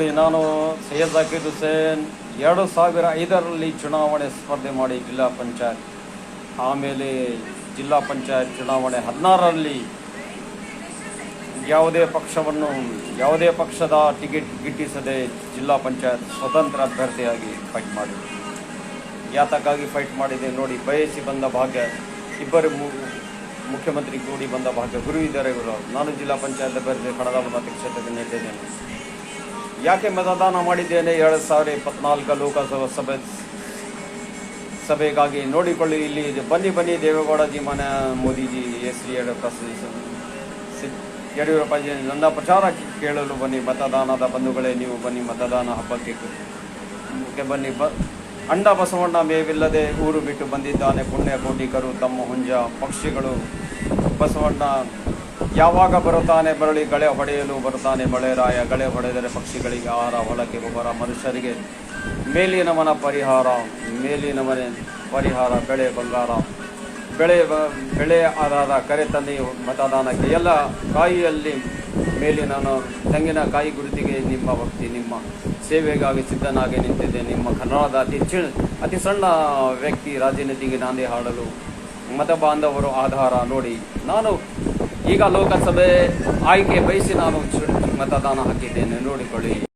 ನೋಡಿ, ನಾನು ಸೈಯದ್ ಜಾಕೀರ್ ಹುಸೇನ್ 2005ರಲ್ಲಿ ಚುನಾವಣೆ ಸ್ಪರ್ಧೆ ಮಾಡಿ ಜಿಲ್ಲಾ ಪಂಚಾಯತ್, ಆಮೇಲೆ ಜಿಲ್ಲಾ ಪಂಚಾಯತ್ ಚುನಾವಣೆ 16ರಲ್ಲಿ ಯಾವುದೇ ಪಕ್ಷದ ಟಿಕೆಟ್ ಗಿಟ್ಟಿಸದೆ ಜಿಲ್ಲಾ ಪಂಚಾಯತ್ ಸ್ವತಂತ್ರ ಅಭ್ಯರ್ಥಿಯಾಗಿ ಫೈಟ್ ಮಾಡಿದೆ. ಯಾತಕ್ಕಾಗಿ ಫೈಟ್ ಮಾಡಿದೆ ನೋಡಿ, ಬಯಸಿ ಬಂದ ಭಾಗ್ಯ, ಇಬ್ಬರು ಮುಖ್ಯಮಂತ್ರಿ ಕೂಡಿ ಬಂದ ಭಾಗ್ಯ, ಗುರು ಇದ್ದಾರೆ ಗುರು. ನಾನು ಜಿಲ್ಲಾ ಪಂಚಾಯತ್ ಅಭ್ಯರ್ಥಿ ಕಣದ ಮತಕ್ಷೇತ್ರಕ್ಕೆ ನಿಂತಿದ್ದೇನೆ. ಯಾಕೆ ಮತದಾನ ಮಾಡಿದ್ದೇನೆ? 2024 ಲೋಕಸಭಾ ಸಭೆಗಾಗಿ ನೋಡಿಕೊಳ್ಳಿ. ಇಲ್ಲಿ ಬನ್ನಿ ದೇವೇಗೌಡಜಿ ಮನೆ, ಮೋದಿಜಿ, ಶ್ರೀ ಯಡಿಯೂರಪ್ಪಜಿ ನನ್ನ ಪ್ರಚಾರ ಕೇಳಲು ಬನ್ನಿ. ಮತದಾನದ ಬಂಧುಗಳೇ, ನೀವು ಬನ್ನಿ, ಮತದಾನ ಹಬ್ಬಕ್ಕೆ ಬನ್ನಿ. ಅಂಡ ಬಸವಣ್ಣ ಮೇವಿಲ್ಲದೆ ಊರು ಬಿಟ್ಟು ಬಂದಿದ್ದಾನೆ, ಪುಣ್ಯ ಕೋಟಿಕರು ತಮ್ಮ ಹುಂಜ ಪಕ್ಷಿಗಳು. ಬಸವಣ್ಣ ಯಾವಾಗ ಬರುತ್ತಾನೆ ಬರಳಿ, ಗಳೆ ಹೊಡೆಯಲು ಬರುತ್ತಾನೆ ಮಳೆರಾಯ. ಗಳೆ ಹೊಡೆದರೆ ಪಕ್ಷಿಗಳಿಗೆ ಆಹಾರ, ಹೊಲಕ್ಕೆ ಗೊಬ್ಬರ, ಮನುಷ್ಯರಿಗೆ ಮೇಲಿನ ಮನ ಪರಿಹಾರ. ಬೆಳೆ ಬಂಗಾರ, ಬೆಳೆ ಆಧಾರ ಕರೆ ತಂದೆ ಮತದಾನಕ್ಕೆ. ಎಲ್ಲ ಕಾಯಿಯಲ್ಲಿ ಮೇಲಿನ ತೆಂಗಿನಕಾಯಿ ಗುರುತಿಗೆ ನಿಮ್ಮ ಭಕ್ತಿ, ನಿಮ್ಮ ಸೇವೆಗಾಗಿ ಸಿದ್ಧನಾಗಿ ನಿಂತಿದೆ. ನಿಮ್ಮ ಕನ್ನಡದ ಅತಿ ಸಣ್ಣ ವ್ಯಕ್ತಿ, ರಾಜನೀತಿಗೆ ನಾಂದಿ ಹಾಡಲು ಮತ ಬಾಂಧವರು ಆಧಾರ. ನೋಡಿ, ನಾನು ಈಗ ಲೋಕಸಭೆ ಆಯ್ಕೆ ಬಯಸಿ ನಾನು ಮತದಾನ ಹಾಕಿದ್ದೇನೆ, ನೋಡಿಕೊಳ್ಳಿ.